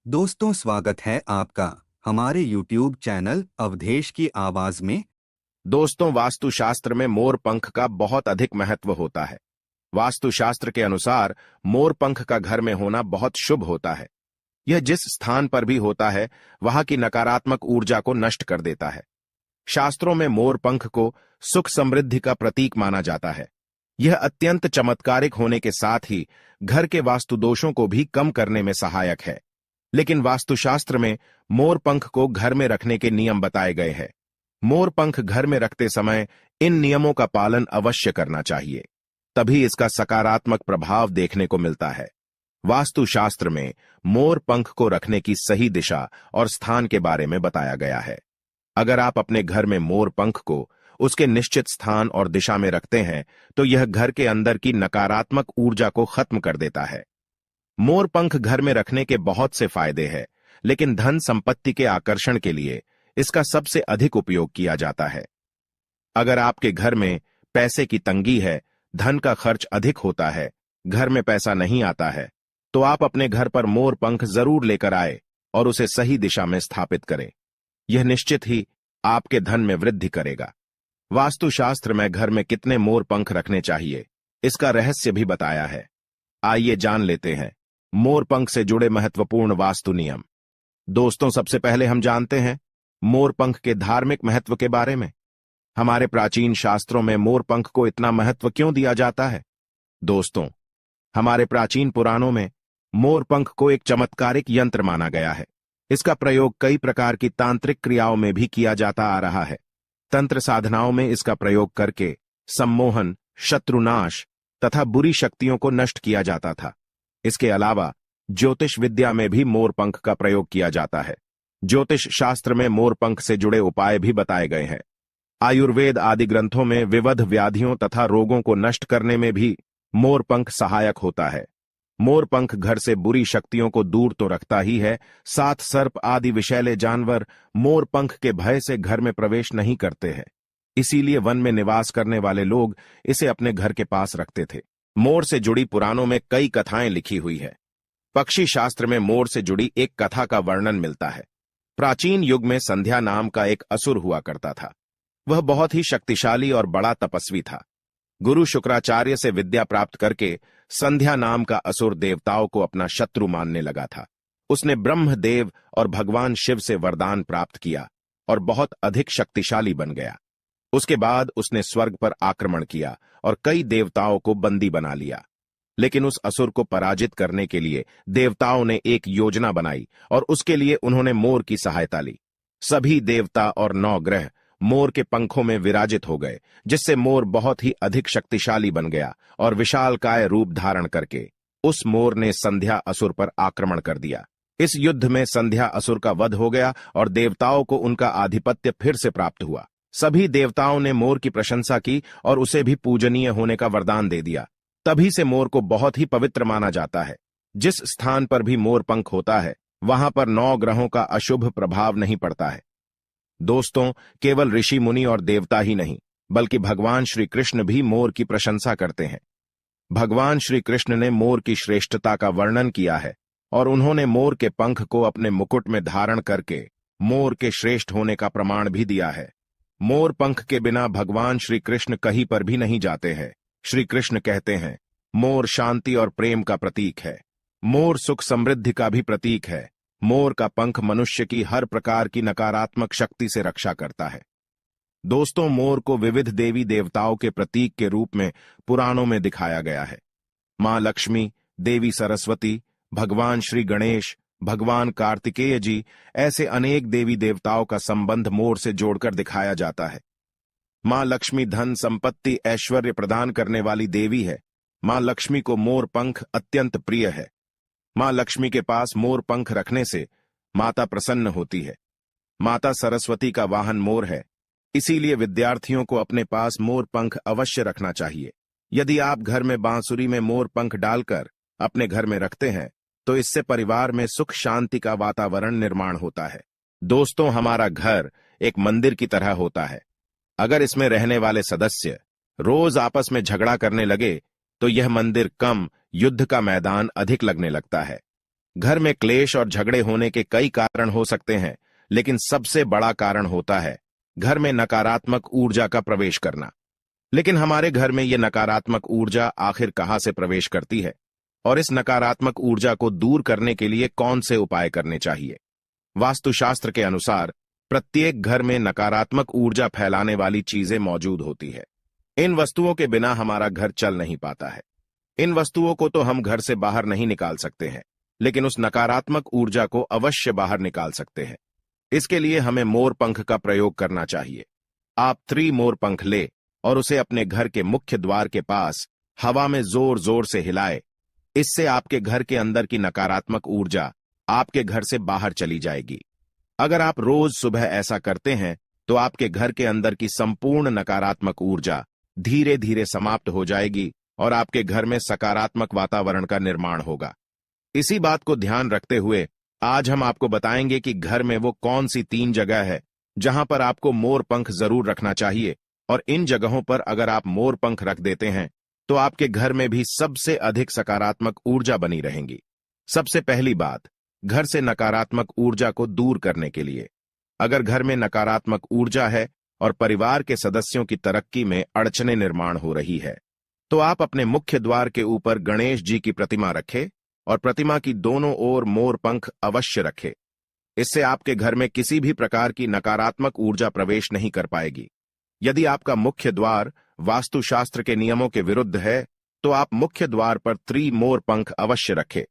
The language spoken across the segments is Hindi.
दोस्तों, स्वागत है आपका हमारे YouTube चैनल अवधेश की आवाज में। दोस्तों, वास्तुशास्त्र में मोर पंख का बहुत अधिक महत्व होता है। वास्तुशास्त्र के अनुसार मोर पंख का घर में होना बहुत शुभ होता है। यह जिस स्थान पर भी होता है वहां की नकारात्मक ऊर्जा को नष्ट कर देता है। शास्त्रों में मोर पंख को सुख समृद्धि का प्रतीक माना जाता है। यह अत्यंत चमत्कारिक होने के साथ ही घर के वास्तु दोषों को भी कम करने में सहायक है। लेकिन वास्तुशास्त्र में मोर पंख को घर में रखने के नियम बताए गए हैं। मोर पंख घर में रखते समय इन नियमों का पालन अवश्य करना चाहिए, तभी इसका सकारात्मक प्रभाव देखने को मिलता है। वास्तुशास्त्र में मोर पंख को रखने की सही दिशा और स्थान के बारे में बताया गया है। अगर आप अपने घर में मोर पंख को उसके निश्चित स्थान और दिशा में रखते हैं तो यह घर के अंदर की नकारात्मक ऊर्जा को खत्म कर देता है। मोर पंख घर में रखने के बहुत से फायदे हैं, लेकिन धन संपत्ति के आकर्षण के लिए इसका सबसे अधिक उपयोग किया जाता है। अगर आपके घर में पैसे की तंगी है, धन का खर्च अधिक होता है, घर में पैसा नहीं आता है, तो आप अपने घर पर मोर पंख जरूर लेकर आए और उसे सही दिशा में स्थापित करें। यह निश्चित ही आपके धन में वृद्धि करेगा। वास्तुशास्त्र में घर में कितने मोर पंख रखने चाहिए, इसका रहस्य भी बताया है। आइए जान लेते हैं मोर पंख से जुड़े महत्वपूर्ण वास्तु नियम। दोस्तों, सबसे पहले हम जानते हैं मोर पंख के धार्मिक महत्व के बारे में। हमारे प्राचीन शास्त्रों में मोर पंख को इतना महत्व क्यों दिया जाता है? दोस्तों, हमारे प्राचीन पुराणों में मोर पंख को एक चमत्कारिक यंत्र माना गया है। इसका प्रयोग कई प्रकार की तांत्रिक क्रियाओं में भी किया जाता आ रहा है। तंत्र साधनाओं में इसका प्रयोग करके सम्मोहन, शत्रुनाश तथा बुरी शक्तियों को नष्ट किया जाता था। इसके अलावा ज्योतिष विद्या में भी मोर पंख का प्रयोग किया जाता है। ज्योतिष शास्त्र में मोर पंख से जुड़े उपाय भी बताए गए हैं। आयुर्वेद आदि ग्रंथों में विविध व्याधियों तथा रोगों को नष्ट करने में भी मोर पंख सहायक होता है। मोर पंख घर से बुरी शक्तियों को दूर तो रखता ही है, साथ सर्प आदि विषैले जानवर मोर पंख के भय से घर में प्रवेश नहीं करते हैं। इसीलिए वन में निवास करने वाले लोग इसे अपने घर के पास रखते थे। मोर से जुड़ी पुराणों में कई कथाएं लिखी हुई है। पक्षी शास्त्र में मोर से जुड़ी एक कथा का वर्णन मिलता है। प्राचीन युग में संध्या नाम का एक असुर हुआ करता था। वह बहुत ही शक्तिशाली और बड़ा तपस्वी था। गुरु शुक्राचार्य से विद्या प्राप्त करके संध्या नाम का असुर देवताओं को अपना शत्रु मानने लगा था। उसने ब्रह्मदेव और भगवान शिव से वरदान प्राप्त किया और बहुत अधिक शक्तिशाली बन गया। उसके बाद उसने स्वर्ग पर आक्रमण किया और कई देवताओं को बंदी बना लिया। लेकिन उस असुर को पराजित करने के लिए देवताओं ने एक योजना बनाई और उसके लिए उन्होंने मोर की सहायता ली। सभी देवता और 9 ग्रह मोर के पंखों में विराजित हो गए, जिससे मोर बहुत ही अधिक शक्तिशाली बन गया और विशालकाय रूप धारण करके उस मोर ने संध्या असुर पर आक्रमण कर दिया। इस युद्ध में संध्या असुर का वध हो गया और देवताओं को उनका आधिपत्य फिर से प्राप्त हुआ। सभी देवताओं ने मोर की प्रशंसा की और उसे भी पूजनीय होने का वरदान दे दिया। तभी से मोर को बहुत ही पवित्र माना जाता है। जिस स्थान पर भी मोर पंख होता है वहां पर 9 ग्रहों का अशुभ प्रभाव नहीं पड़ता है। दोस्तों, केवल ऋषि मुनि और देवता ही नहीं, बल्कि भगवान श्री कृष्ण भी मोर की प्रशंसा करते हैं। भगवान श्री कृष्ण ने मोर की श्रेष्ठता का वर्णन किया है और उन्होंने मोर के पंख को अपने मुकुट में धारण करके मोर के श्रेष्ठ होने का प्रमाण भी दिया है। मोर पंख के बिना भगवान श्री कृष्ण कहीं पर भी नहीं जाते हैं। श्री कृष्ण कहते हैं, मोर शांति और प्रेम का प्रतीक है। मोर सुख समृद्धि का भी प्रतीक है। मोर का पंख मनुष्य की हर प्रकार की नकारात्मक शक्ति से रक्षा करता है। दोस्तों, मोर को विविध देवी देवताओं के प्रतीक के रूप में पुराणों में दिखाया गया है। मां लक्ष्मी, देवी सरस्वती, भगवान श्री गणेश, भगवान कार्तिकेय जी, ऐसे अनेक देवी देवताओं का संबंध मोर से जोड़कर दिखाया जाता है। मां लक्ष्मी धन संपत्ति ऐश्वर्य प्रदान करने वाली देवी है। मां लक्ष्मी को मोर पंख अत्यंत प्रिय है। मां लक्ष्मी के पास मोर पंख रखने से माता प्रसन्न होती है। माता सरस्वती का वाहन मोर है, इसीलिए विद्यार्थियों को अपने पास मोर पंख अवश्य रखना चाहिए। यदि आप घर में बांसुरी में मोर पंख डालकर अपने घर में रखते हैं तो इससे परिवार में सुख शांति का वातावरण निर्माण होता है। दोस्तों, हमारा घर एक मंदिर की तरह होता है। अगर इसमें रहने वाले सदस्य रोज आपस में झगड़ा करने लगे तो यह मंदिर कम, युद्ध का मैदान अधिक लगने लगता है। घर में क्लेश और झगड़े होने के कई कारण हो सकते हैं, लेकिन सबसे बड़ा कारण होता है घर में नकारात्मक ऊर्जा का प्रवेश करना। लेकिन हमारे घर में यह नकारात्मक ऊर्जा आखिर कहां से प्रवेश करती है और इस नकारात्मक ऊर्जा को दूर करने के लिए कौन से उपाय करने चाहिए? वास्तुशास्त्र के अनुसार प्रत्येक घर में नकारात्मक ऊर्जा फैलाने वाली चीजें मौजूद होती है। इन वस्तुओं के बिना हमारा घर चल नहीं पाता है। इन वस्तुओं को तो हम घर से बाहर नहीं निकाल सकते हैं, लेकिन उस नकारात्मक ऊर्जा को अवश्य बाहर निकाल सकते हैं। इसके लिए हमें मोर पंख का प्रयोग करना चाहिए। आप मोर पंख ले और उसे अपने घर के मुख्य द्वार के पास हवा में जोर जोर से हिलाए। इससे आपके घर के अंदर की नकारात्मक ऊर्जा आपके घर से बाहर चली जाएगी। अगर आप रोज सुबह ऐसा करते हैं तो आपके घर के अंदर की संपूर्ण नकारात्मक ऊर्जा धीरे धीरे समाप्त हो जाएगी और आपके घर में सकारात्मक वातावरण का निर्माण होगा। इसी बात को ध्यान रखते हुए आज हम आपको बताएंगे कि घर में वो कौन सी 3 जगह है जहां पर आपको मोर पंख जरूर रखना चाहिए, और इन जगहों पर अगर आप मोर पंख रख देते हैं तो आपके घर में भी सबसे अधिक सकारात्मक ऊर्जा बनी रहेंगी। सबसे पहली बात, घर से नकारात्मक ऊर्जा को दूर करने के लिए अगर घर में नकारात्मक ऊर्जा है और परिवार के सदस्यों की तरक्की में अड़चने निर्माण हो रही है, तो आप अपने मुख्य द्वार के ऊपर गणेश जी की प्रतिमा रखें और प्रतिमा की दोनों ओर मोर पंख अवश्य रखें। इससे आपके घर में किसी भी प्रकार की नकारात्मक ऊर्जा प्रवेश नहीं कर पाएगी। यदि आपका मुख्य द्वार वास्तुशास्त्र के नियमों के विरुद्ध है तो आप मुख्य द्वार पर मोर पंख अवश्य रखें।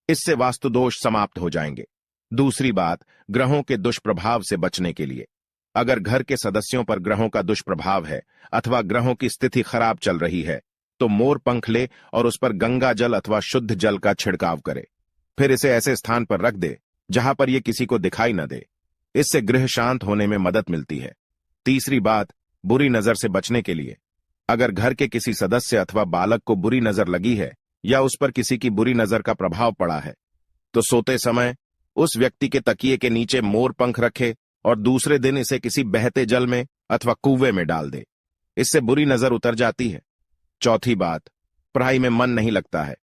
इससे वास्तु दोष समाप्त हो जाएंगे। दूसरी बात, ग्रहों के दुष्प्रभाव से बचने के लिए अगर घर के सदस्यों पर ग्रहों का दुष्प्रभाव है अथवा ग्रहों की स्थिति खराब चल रही है तो मोर पंख ले और उस पर गंगा जल अथवा शुद्ध जल का छिड़काव करे। फिर इसे ऐसे स्थान पर रख दे जहां पर यह किसी को दिखाई न दे। इससे गृह शांत होने में मदद मिलती है। तीसरी बात, बुरी नजर से बचने के लिए अगर घर के किसी सदस्य अथवा बालक को बुरी नजर लगी है या उस पर किसी की बुरी नजर का प्रभाव पड़ा है तो सोते समय उस व्यक्ति के तकिए के नीचे मोर पंख रखे और दूसरे दिन इसे किसी बहते जल में अथवा कुएं में डाल दे। इससे बुरी नजर उतर जाती है। चौथी बात, पढ़ाई में मन नहीं लगता है।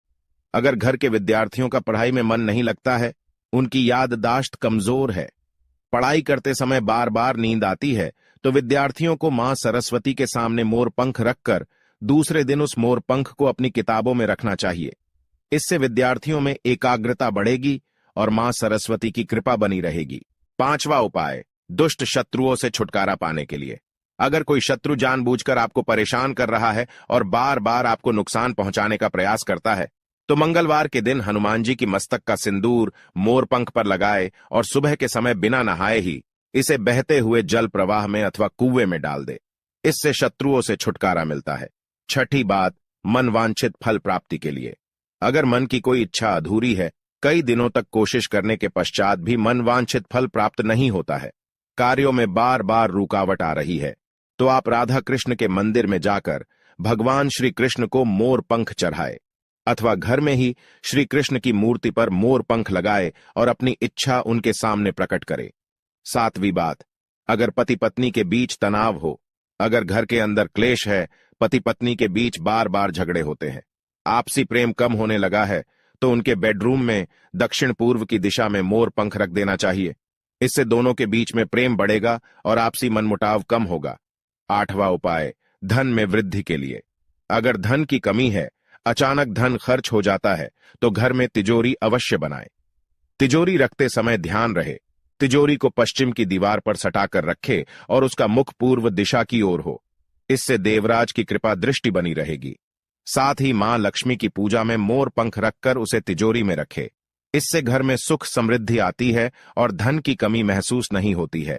अगर घर के विद्यार्थियों का पढ़ाई में मन नहीं लगता है, उनकी याददाश्त कमजोर है, पढ़ाई करते समय बार बार नींद आती है, तो विद्यार्थियों को मां सरस्वती के सामने मोर पंख रखकर दूसरे दिन उस मोर पंख को अपनी किताबों में रखना चाहिए। इससे विद्यार्थियों में एकाग्रता बढ़ेगी और मां सरस्वती की कृपा बनी रहेगी। 5वां उपाय, दुष्ट शत्रुओं से छुटकारा पाने के लिए अगर कोई शत्रु जानबूझकर आपको परेशान कर रहा है और बार बार आपको नुकसान पहुंचाने का प्रयास करता है तो मंगलवार के दिन हनुमान जी की मस्तक का सिंदूर मोर पंख पर लगाए और सुबह के समय बिना नहाए ही इसे बहते हुए जल प्रवाह में अथवा कुएं में डाल दे। इससे शत्रुओं से छुटकारा मिलता है। छठी बात, मन वांछित फल प्राप्ति के लिए अगर मन की कोई इच्छा अधूरी है, कई दिनों तक कोशिश करने के पश्चात भी मन वांछित फल प्राप्त नहीं होता है, कार्यों में बार बार रुकावट आ रही है, तो आप राधा कृष्ण के मंदिर में जाकर भगवान श्री कृष्ण को मोर पंख चढ़ाए अथवा घर में ही श्री कृष्ण की मूर्ति पर मोर पंख लगाए और अपनी इच्छा उनके सामने प्रकट करे। 7वीं बात, अगर पति पत्नी के बीच तनाव हो, अगर घर के अंदर क्लेश है, पति पत्नी के बीच बार बार झगड़े होते हैं, आपसी प्रेम कम होने लगा है, तो उनके बेडरूम में दक्षिण पूर्व की दिशा में मोर पंख रख देना चाहिए। इससे दोनों के बीच में प्रेम बढ़ेगा और आपसी मनमुटाव कम होगा। 8वां उपाय, धन में वृद्धि के लिए अगर धन की कमी है, अचानक धन खर्च हो जाता है, तो घर में तिजोरी अवश्य बनाएं। तिजोरी रखते समय ध्यान रहे तिजोरी को पश्चिम की दीवार पर सटाकर रखे और उसका मुख पूर्व दिशा की ओर हो। इससे देवराज की कृपा दृष्टि बनी रहेगी। साथ ही मां लक्ष्मी की पूजा में मोर पंख रखकर उसे तिजोरी में रखे। इससे घर में सुख समृद्धि आती है और धन की कमी महसूस नहीं होती है।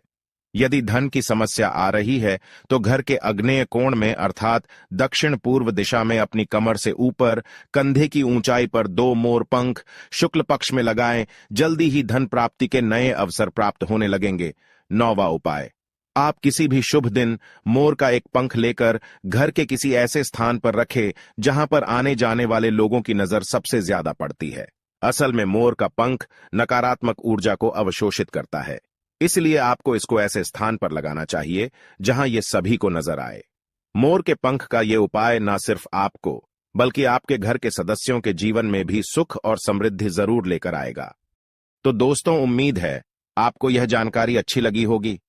यदि धन की समस्या आ रही है तो घर के आग्नेय कोण में अर्थात दक्षिण पूर्व दिशा में अपनी कमर से ऊपर कंधे की ऊंचाई पर 2 मोर पंख शुक्ल पक्ष में लगाएं। जल्दी ही धन प्राप्ति के नए अवसर प्राप्त होने लगेंगे। 9वां उपाय, आप किसी भी शुभ दिन मोर का एक पंख लेकर घर के किसी ऐसे स्थान पर रखें जहां पर आने जाने वाले लोगों की नजर सबसे ज्यादा पड़ती है। असल में मोर का पंख नकारात्मक ऊर्जा को अवशोषित करता है, इसलिए आपको इसको ऐसे स्थान पर लगाना चाहिए जहां ये सभी को नजर आए। मोर के पंख का ये उपाय न सिर्फ आपको बल्कि आपके घर के सदस्यों के जीवन में भी सुख और समृद्धि जरूर लेकर आएगा। तो दोस्तों, उम्मीद है आपको यह जानकारी अच्छी लगी होगी।